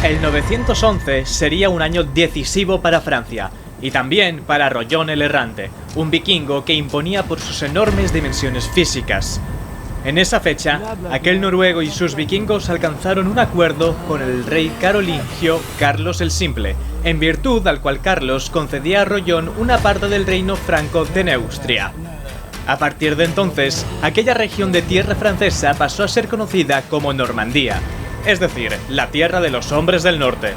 El 911 sería un año decisivo para Francia, y también para Rollón el Errante, un vikingo que imponía por sus enormes dimensiones físicas. En esa fecha, aquel noruego y sus vikingos alcanzaron un acuerdo con el rey carolingio Carlos el Simple, en virtud al cual Carlos concedía a Rollón una parte del reino franco de Neustria. A partir de entonces, aquella región de tierra francesa pasó a ser conocida como Normandía, es decir, la tierra de los hombres del norte,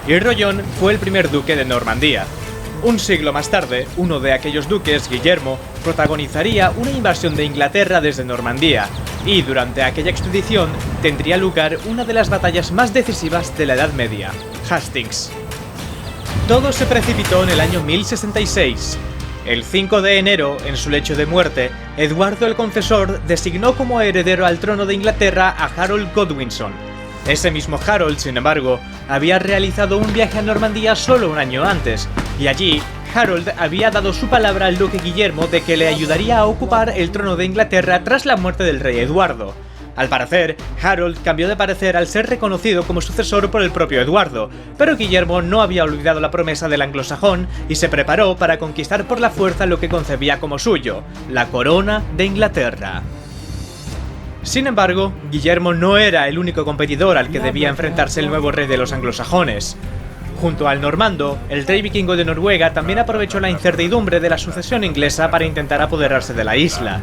y Rollón fue el primer duque de Normandía. Un siglo más tarde, uno de aquellos duques, Guillermo, protagonizaría una invasión de Inglaterra desde Normandía, y durante aquella expedición tendría lugar una de las batallas más decisivas de la Edad Media, Hastings. Todo se precipitó en el año 1066. El 5 de enero, en su lecho de muerte, Eduardo el Confesor designó como heredero al trono de Inglaterra a Harold Godwinson. Ese mismo Harold, sin embargo, había realizado un viaje a Normandía solo un año antes, y allí Harold había dado su palabra al duque Guillermo de que le ayudaría a ocupar el trono de Inglaterra tras la muerte del rey Eduardo. Al parecer, Harold cambió de parecer al ser reconocido como sucesor por el propio Eduardo, pero Guillermo no había olvidado la promesa del anglosajón y se preparó para conquistar por la fuerza lo que concebía como suyo, la corona de Inglaterra. Sin embargo, Guillermo no era el único competidor al que debía enfrentarse el nuevo rey de los anglosajones. Junto al normando, el rey vikingo de Noruega también aprovechó la incertidumbre de la sucesión inglesa para intentar apoderarse de la isla.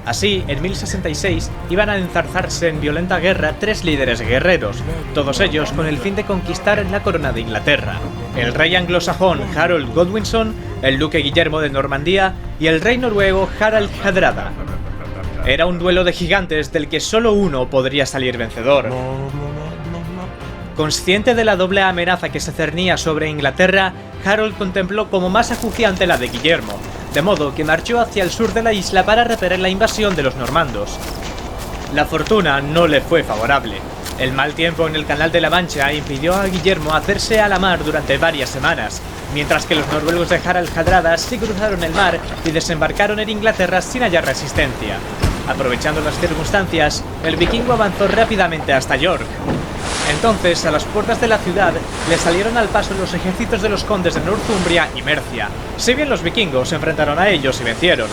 Así, en 1066 iban a enzarzarse en violenta guerra tres líderes guerreros, todos ellos con el fin de conquistar la corona de Inglaterra: el rey anglosajón Harold Godwinson, el duque Guillermo de Normandía y el rey noruego Harald Hardrada. Era un duelo de gigantes del que solo uno podría salir vencedor. Consciente de la doble amenaza que se cernía sobre Inglaterra, Harold contempló como más acuciante la de Guillermo, de modo que marchó hacia el sur de la isla para repeler la invasión de los normandos. La fortuna no le fue favorable. El mal tiempo en el Canal de la Mancha impidió a Guillermo hacerse a la mar durante varias semanas, mientras que los noruegos de Harald Hardrada sí cruzaron el mar y desembarcaron en Inglaterra sin hallar resistencia. Aprovechando las circunstancias, el vikingo avanzó rápidamente hasta York. Entonces, a las puertas de la ciudad, le salieron al paso los ejércitos de los condes de Northumbria y Mercia, si bien los vikingos se enfrentaron a ellos y vencieron.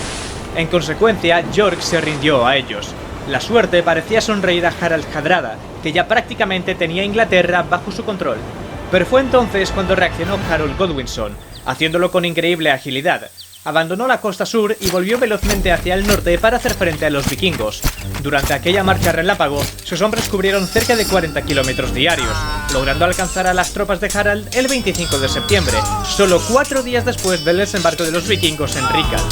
En consecuencia, York se rindió a ellos. La suerte parecía sonreír a Harald Hardrada, que ya prácticamente tenía Inglaterra bajo su control. Pero fue entonces cuando reaccionó Harold Godwinson, haciéndolo con increíble agilidad. Abandonó la costa sur y volvió velozmente hacia el norte para hacer frente a los vikingos. Durante aquella marcha relápago, sus hombres cubrieron cerca de 40 kilómetros diarios, logrando alcanzar a las tropas de Harald el 25 de septiembre, solo 4 días después del desembarco de los vikingos en Rikard.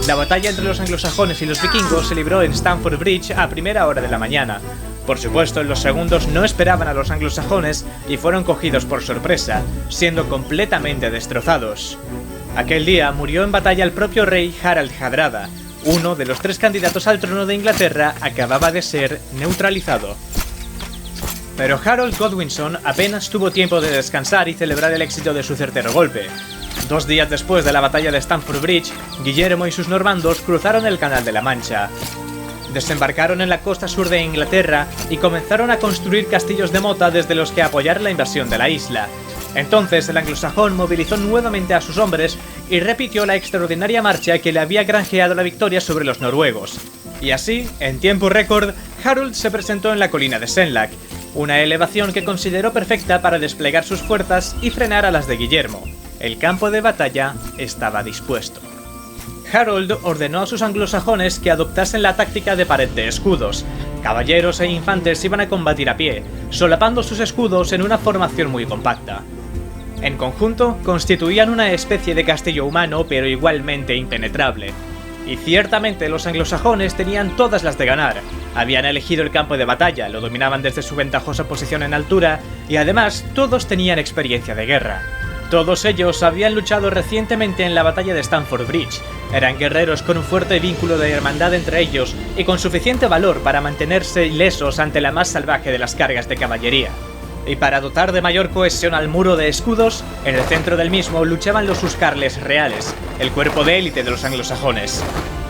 La batalla entre los anglosajones y los vikingos se libró en Stamford Bridge a primera hora de la mañana. Por supuesto, los segundos no esperaban a los anglosajones y fueron cogidos por sorpresa, siendo completamente destrozados. Aquel día murió en batalla el propio rey Harald Hardrada. Uno de los 3 candidatos al trono de Inglaterra acababa de ser neutralizado. Pero Harold Godwinson apenas tuvo tiempo de descansar y celebrar el éxito de su certero golpe. 2 días después de la batalla de Stamford Bridge, Guillermo y sus normandos cruzaron el Canal de la Mancha. Desembarcaron en la costa sur de Inglaterra y comenzaron a construir castillos de mota desde los que apoyar la invasión de la isla. Entonces el anglosajón movilizó nuevamente a sus hombres y repitió la extraordinaria marcha que le había granjeado la victoria sobre los noruegos. Y así, en tiempo récord, Harold se presentó en la colina de Senlac, una elevación que consideró perfecta para desplegar sus fuerzas y frenar a las de Guillermo. El campo de batalla estaba dispuesto. Harold ordenó a sus anglosajones que adoptasen la táctica de pared de escudos. Caballeros e infantes iban a combatir a pie, solapando sus escudos en una formación muy compacta. En conjunto, constituían una especie de castillo humano, pero igualmente impenetrable. Y ciertamente los anglosajones tenían todas las de ganar. Habían elegido el campo de batalla, lo dominaban desde su ventajosa posición en altura, y además todos tenían experiencia de guerra. Todos ellos habían luchado recientemente en la batalla de Stamford Bridge. Eran guerreros con un fuerte vínculo de hermandad entre ellos y con suficiente valor para mantenerse ilesos ante la más salvaje de las cargas de caballería. Y para dotar de mayor cohesión al muro de escudos, en el centro del mismo luchaban los huscarles reales, el cuerpo de élite de los anglosajones.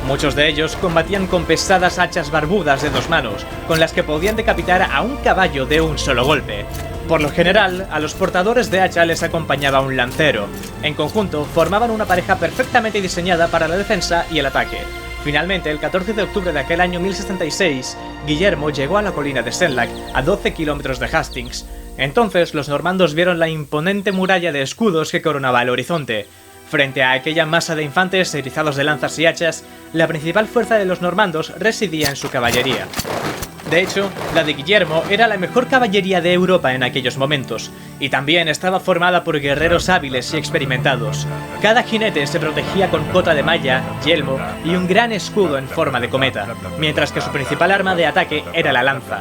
Muchos de ellos combatían con pesadas hachas barbudas de 2 manos, con las que podían decapitar a un caballo de un solo golpe. Por lo general, a los portadores de hacha les acompañaba un lancero. En conjunto, formaban una pareja perfectamente diseñada para la defensa y el ataque. Finalmente, el 14 de octubre de aquel año 1076, Guillermo llegó a la colina de Senlac, a 12 kilómetros de Hastings. Entonces, los normandos vieron la imponente muralla de escudos que coronaba el horizonte. Frente a aquella masa de infantes erizados de lanzas y hachas, la principal fuerza de los normandos residía en su caballería. De hecho, la de Guillermo era la mejor caballería de Europa en aquellos momentos, y también estaba formada por guerreros hábiles y experimentados. Cada jinete se protegía con cota de malla, yelmo y un gran escudo en forma de cometa, mientras que su principal arma de ataque era la lanza.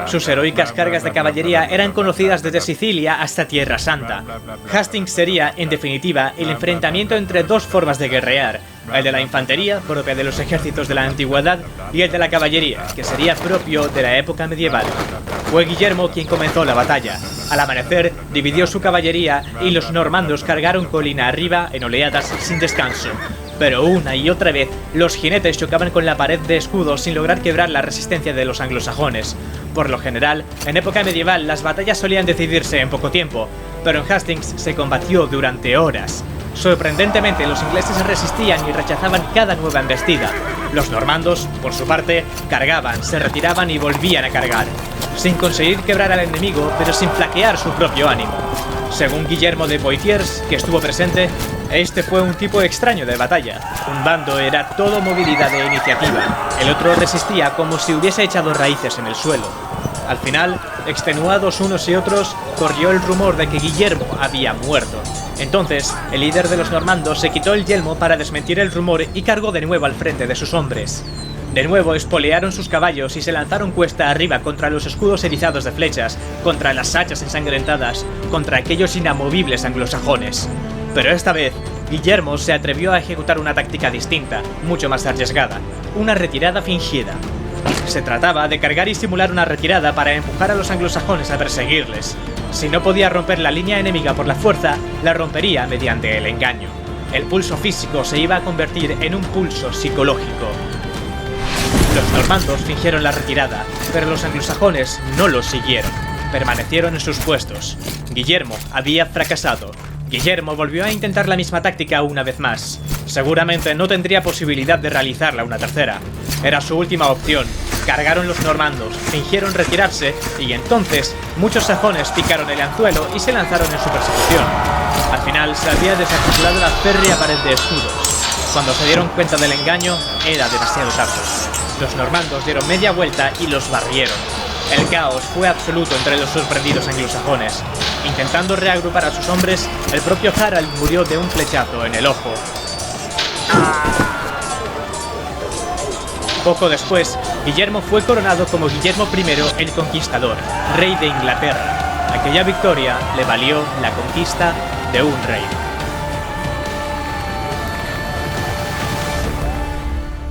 Sus heroicas cargas de caballería eran conocidas desde Sicilia hasta Tierra Santa. Hastings sería, en definitiva, el enfrentamiento entre dos formas de guerrear: el de la infantería, propia de los ejércitos de la antigüedad, y el de la caballería, que sería propio de la época medieval. Fue Guillermo quien comenzó la batalla. Al amanecer, dividió su caballería y los normandos cargaron colina arriba en oleadas sin descanso. Pero una y otra vez, los jinetes chocaban con la pared de escudos sin lograr quebrar la resistencia de los anglosajones. Por lo general, en época medieval las batallas solían decidirse en poco tiempo, pero en Hastings se combatió durante horas. Sorprendentemente, los ingleses resistían y rechazaban cada nueva embestida. Los normandos, por su parte, cargaban, se retiraban y volvían a cargar, sin conseguir quebrar al enemigo, pero sin flaquear su propio ánimo. Según Guillermo de Poitiers, que estuvo presente, este fue un tipo extraño de batalla. Un bando era todo movilidad e iniciativa, el otro resistía como si hubiese echado raíces en el suelo. Al final, extenuados unos y otros, corrió el rumor de que Guillermo había muerto. Entonces, el líder de los normandos se quitó el yelmo para desmentir el rumor y cargó de nuevo al frente de sus hombres. De nuevo espolearon sus caballos y se lanzaron cuesta arriba contra los escudos erizados de flechas, contra las hachas ensangrentadas, contra aquellos inamovibles anglosajones. Pero esta vez, Guillermo se atrevió a ejecutar una táctica distinta, mucho más arriesgada: una retirada fingida. Se trataba de cargar y simular una retirada para empujar a los anglosajones a perseguirles. Si no podía romper la línea enemiga por la fuerza, la rompería mediante el engaño. El pulso físico se iba a convertir en un pulso psicológico. Los normandos fingieron la retirada, pero los anglosajones no los siguieron. Permanecieron en sus puestos. Guillermo había fracasado. Guillermo volvió a intentar la misma táctica una vez más. Seguramente no tendría posibilidad de realizarla una tercera. Era su última opción. Cargaron los normandos, fingieron retirarse y entonces muchos sajones picaron el anzuelo y se lanzaron en su persecución. Al final se había desarticulado la férrea pared de escudos. Cuando se dieron cuenta del engaño, era demasiado tarde. Los normandos dieron media vuelta y los barrieron. El caos fue absoluto entre los sorprendidos anglosajones. Intentando reagrupar a sus hombres, el propio Harald murió de un flechazo en el ojo. Poco después, Guillermo fue coronado como Guillermo I el Conquistador, rey de Inglaterra. Aquella victoria le valió la conquista de un reino.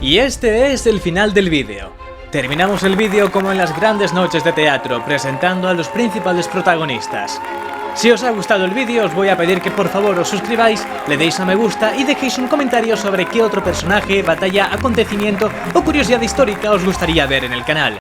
Y este es el final del vídeo. Terminamos el vídeo como en las grandes noches de teatro, presentando a los principales protagonistas. Si os ha gustado el vídeo, os voy a pedir que por favor os suscribáis, le deis a me gusta y dejéis un comentario sobre qué otro personaje, batalla, acontecimiento o curiosidad histórica os gustaría ver en el canal.